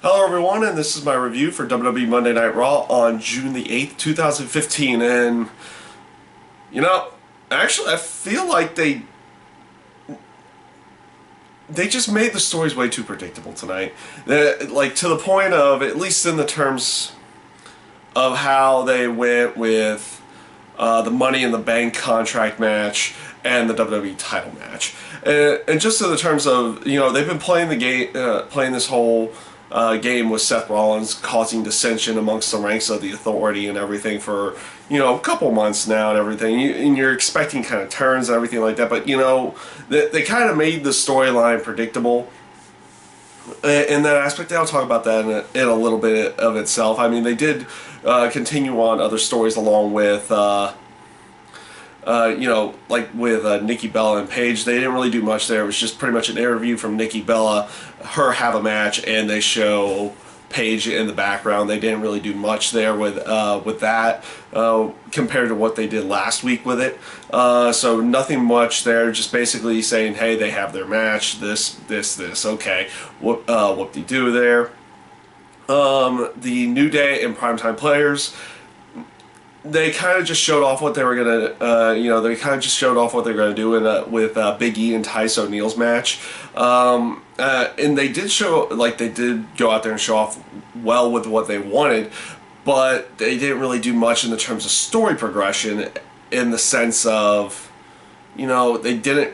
Hello everyone, and this is my review for WWE Monday Night Raw on June the 8th, 2015, and, you know, actually I feel like they just made the stories way too predictable tonight. Like, to the point of, at least in the terms of how they went with the Money in the Bank contract match and the WWE title match. And just in the terms of, they've been playing the game, playing this whole game with Seth Rollins, causing dissension amongst the ranks of the Authority and everything for, a couple months now and everything. And you're expecting kind of turns and everything like that, but, they kind of made the storyline predictable in that aspect. I'll talk about that in a little bit of itself. I mean, they did continue on other stories along with, like with Nikki Bella and Paige. They didn't really do much there. It was just pretty much an interview from Nikki Bella, her have a match, and they show Paige in the background. They didn't really do much there with that compared to what they did last week with it. So nothing much there. Just basically saying, hey, they have their match. This. Okay, whoop-de-doo there. The New Day and Primetime Players, they kind of just showed off what they were gonna, they kind of just showed off what they're gonna do with Big E and Tice O'Neil's match, and they did show, like, they did go out there and show off well with what they wanted, but they didn't really do much in the terms of story progression, in the sense of, they didn't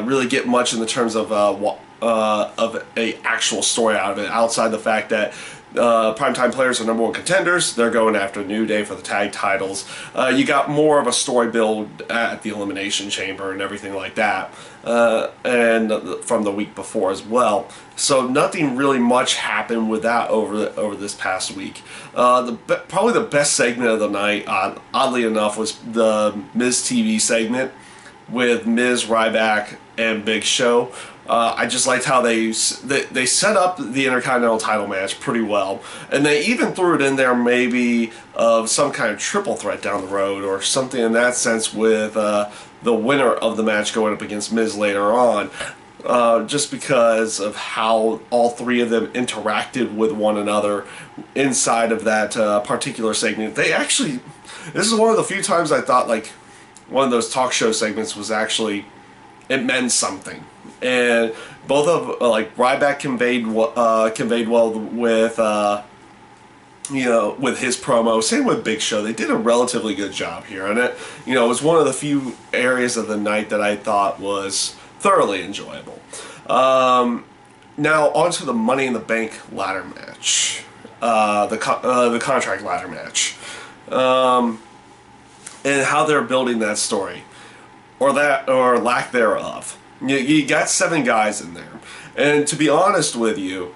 really get much in the terms of a actual story out of it, outside the fact that Primetime Players are #1 contenders. They're going after New Day for the tag titles. You got more of a story build at the Elimination Chamber and everything like that, and from the week before as well. So nothing really much happened with that over this past week. Probably the best segment of the night, oddly enough, was the Miz TV segment with Miz, Ryback, and Big Show. I just liked how they set up the Intercontinental title match pretty well, and they even threw it in there maybe of some kind of triple threat down the road or something in that sense, with the winner of the match going up against Miz later on, just because of how all three of them interacted with one another inside of that particular segment. This is one of the few times I thought, like, one of those talk show segments was actually, it meant something. And both of, like, Ryback conveyed well with with his promo. Same with Big Show. They did a relatively good job here, and it was one of the few areas of the night that I thought was thoroughly enjoyable. Now on to the Money in the Bank ladder match, the contract ladder match, and how they're building that story, or lack thereof. You got 7 guys in there, and to be honest with you,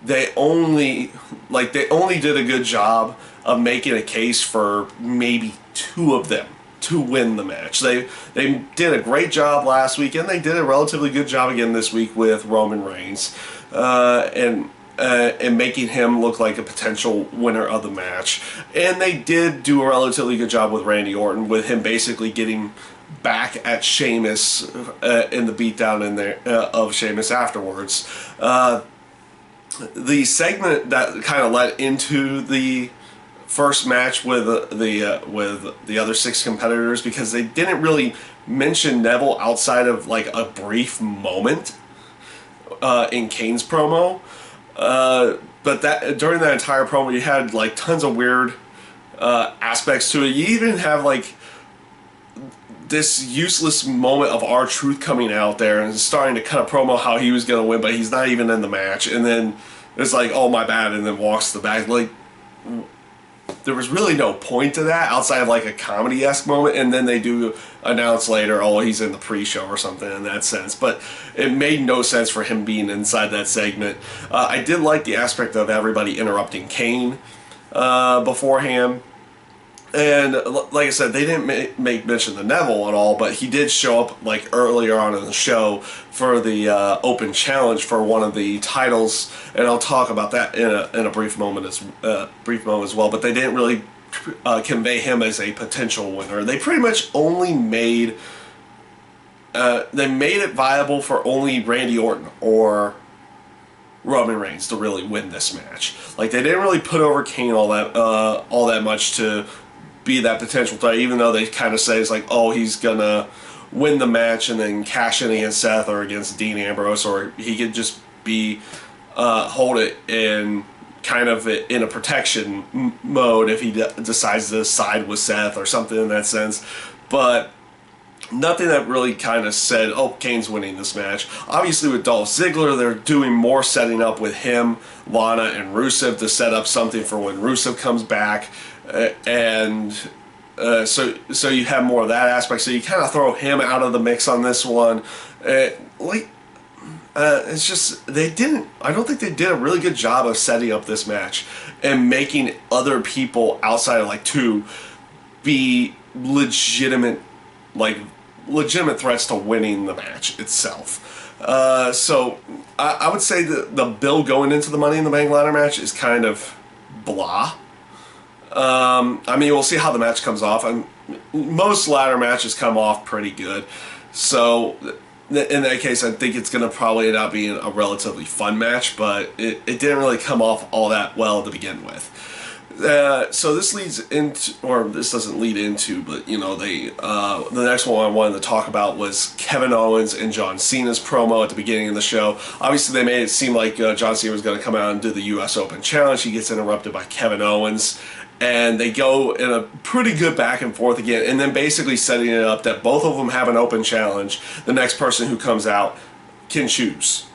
they only did a good job of making a case for maybe 2 of them to win the match. They did a great job last week, and they did a relatively good job again this week with Roman Reigns, and making him look like a potential winner of the match. And they did do a relatively good job with Randy Orton, with him basically getting back at Sheamus in the beatdown in there of Sheamus afterwards. The segment that kind of led into the first match with the other 6 competitors, because they didn't really mention Neville outside of, like, a brief moment in Kane's promo. But that during that entire promo, you had, like, tons of weird aspects to it. You even have, like, this useless moment of R-Truth coming out there and starting to cut a promo how he was going to win, but he's not even in the match. And then it's like, oh, my bad, and then walks to the back. Like, there was really no point to that outside of, like, a comedy-esque moment. And then they do announce later, oh, he's in the pre-show or something in that sense. But it made no sense for him being inside that segment. I did like the aspect of everybody interrupting Kane beforehand. And like I said, they didn't make mention of Neville at all, but he did show up, like, earlier on in the show for the open challenge for one of the titles, and I'll talk about that in a brief moment as well. But they didn't really convey him as a potential winner. They pretty much only made it viable for only Randy Orton or Roman Reigns to really win this match. Like, they didn't really put over Kane all that much to be that potential threat, even though they kind of say it's like, oh, he's gonna win the match and then cash in against Seth or against Dean Ambrose, or he could just be hold it in kind of in a protection mode if he decides to side with Seth or something in that sense. But nothing that really kind of said, oh, Kane's winning this match. Obviously, with Dolph Ziggler, they're doing more setting up with him, Lana, and Rusev to set up something for when Rusev comes back. So you have more of that aspect. So you kind of throw him out of the mix on this one. It's just, I don't think they did a really good job of setting up this match and making other people outside of like two be legitimate threats to winning the match itself. So I would say that the bill going into the Money in the Bank ladder match is kind of blah. I mean, we'll see how the match comes off. Most ladder matches come off pretty good. So in that case, I think it's going to probably end up being a relatively fun match, but it didn't really come off all that well to begin with. So this leads into, or this doesn't lead into, but you know, the next one I wanted to talk about was Kevin Owens and John Cena's promo at the beginning of the show. Obviously, they made it seem like John Cena was going to come out and do the U.S. Open Challenge. He gets interrupted by Kevin Owens, and they go in a pretty good back and forth again, and then basically setting it up that both of them have an open challenge. The next person who comes out can choose,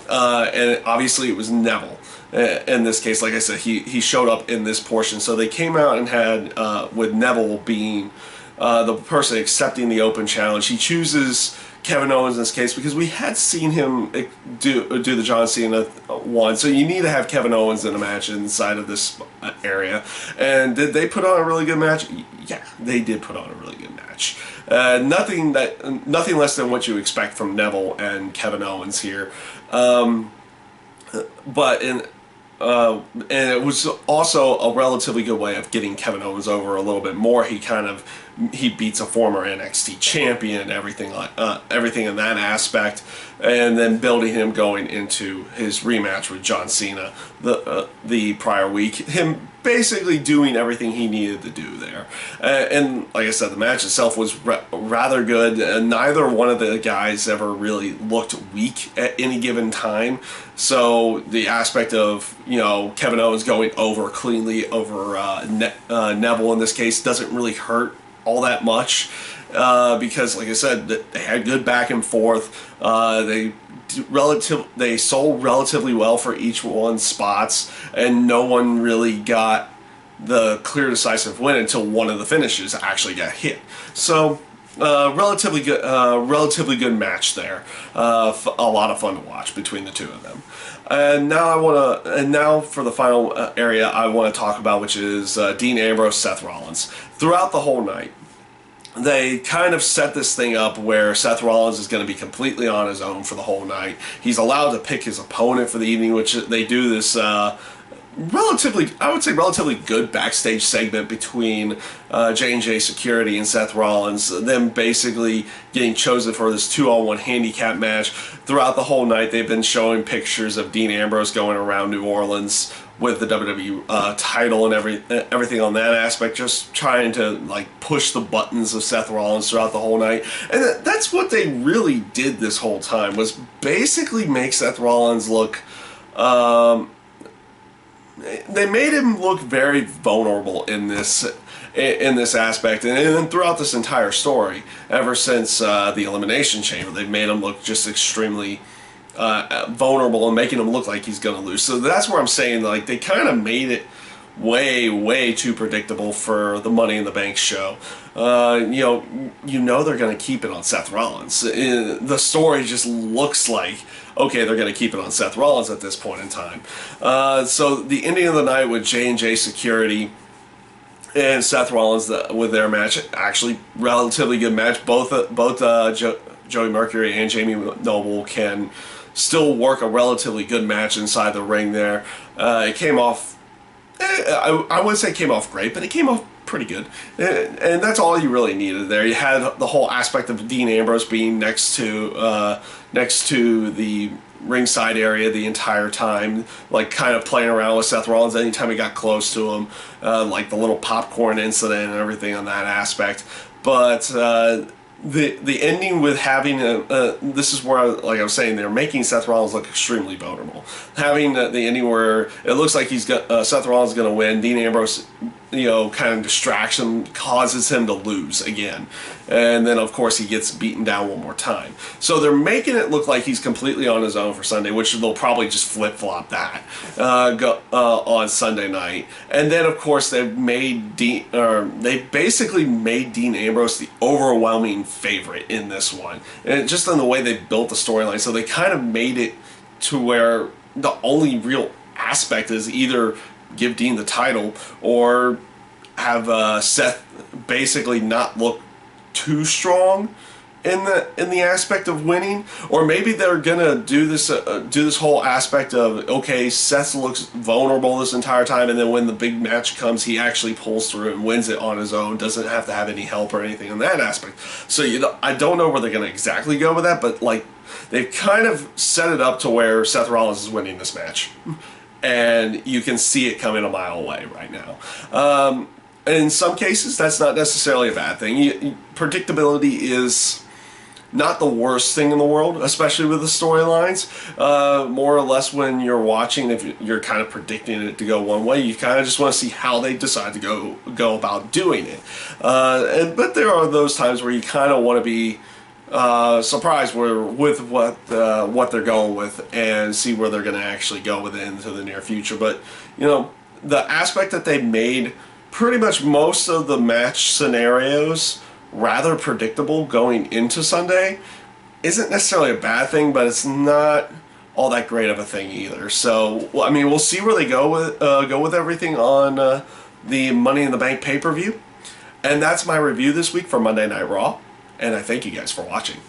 and obviously it was Neville. In this case, like I said, he showed up in this portion. So they came out and had, with Neville being the person accepting the open challenge, he chooses Kevin Owens in this case because we had seen him do the John Cena one. So you need to have Kevin Owens in a match inside of this area. And did they put on a really good match? Yeah, they did put on a really good match. Nothing less than what you expect from Neville and Kevin Owens here. And it was also a relatively good way of getting Kevin Owens over a little bit more. He beats a former NXT champion, everything in that aspect, and then building him going into his rematch with John Cena the prior week. Him basically doing everything he needed to do there. And like I said, the match itself was rather good. Neither one of the guys ever really looked weak at any given time. So the aspect of, you know, Kevin Owens going over cleanly over Neville in this case doesn't really hurt all that much because, like I said, they had good back and forth. They sold relatively well for each one's spots, and no one really got the clear decisive win until one of the finishes actually got hit. So relatively good match there. A lot of fun to watch between the two of them. And now for the final area I want to talk about, which is Dean Ambrose, Seth Rollins. Throughout the whole night, they kind of set this thing up where Seth Rollins is going to be completely on his own for the whole night. He's allowed to pick his opponent for the evening, which they do this relatively good backstage segment between J&J Security and Seth Rollins, them basically getting chosen for this 2-on-1 handicap match. Throughout the whole night, they've been showing pictures of Dean Ambrose going around New Orleans with the WWE title and everything on that aspect, just trying to like push the buttons of Seth Rollins throughout the whole night. And that's what they really did this whole time, was basically make Seth Rollins look they made him look very vulnerable in this aspect, and then throughout this entire story, ever since the Elimination Chamber, they've made him look just extremely vulnerable and making him look like he's going to lose. So that's where I'm saying, like, they kind of made it way too predictable for the Money in the Bank show. You know they're going to keep it on Seth Rollins. The story just looks like, okay, they're going to keep it on Seth Rollins at this point in time. So the ending of the night with J&J Security and Seth Rollins with their match, actually relatively good match. Both Joey Mercury and Jamie Noble can still work a relatively good match inside the ring there. It came off, I wouldn't say it came off great, but it came off pretty good. And that's all you really needed there. You had the whole aspect of Dean Ambrose being next to the ringside area the entire time, like kind of playing around with Seth Rollins anytime he got close to him, like the little popcorn incident and everything on that aspect. But the ending with having this is where, like I was saying, they're making Seth Rollins look extremely vulnerable. Having the ending where it looks like Seth Rollins is going to win, Dean Ambrose, kind of distracts him, causes him to lose again, and then of course he gets beaten down one more time. So they're making it look like he's completely on his own for Sunday, which they'll probably just flip flop that on Sunday night. And then of course they basically made Dean Ambrose the overwhelming favorite in this one, and just in the way they built the storyline. So they kind of made it to where the only real aspect is either give Dean the title or have Seth basically not look too strong in the aspect of winning, or maybe they're gonna do this whole aspect of, okay, Seth looks vulnerable this entire time, and then when the big match comes, he actually pulls through and wins it on his own, doesn't have to have any help or anything in that aspect. So I don't know where they're gonna exactly go with that, but like they've kind of set it up to where Seth Rollins is winning this match. And you can see it coming a mile away right now. In some cases, that's not necessarily a bad thing. Predictability is not the worst thing in the world, especially with the storylines. More or less when you're watching, if you're kind of predicting it to go one way, you kind of just want to see how they decide to go about doing it. But there are those times where you kind of want to be surprised with what they're going with and see where they're going to actually go with it into the near future. But the aspect that they made pretty much most of the match scenarios rather predictable going into Sunday isn't necessarily a bad thing, but it's not all that great of a thing either. So I mean, we'll see where they go with everything on the Money in the Bank pay-per-view. And that's my review this week for Monday Night Raw. And I thank you guys for watching.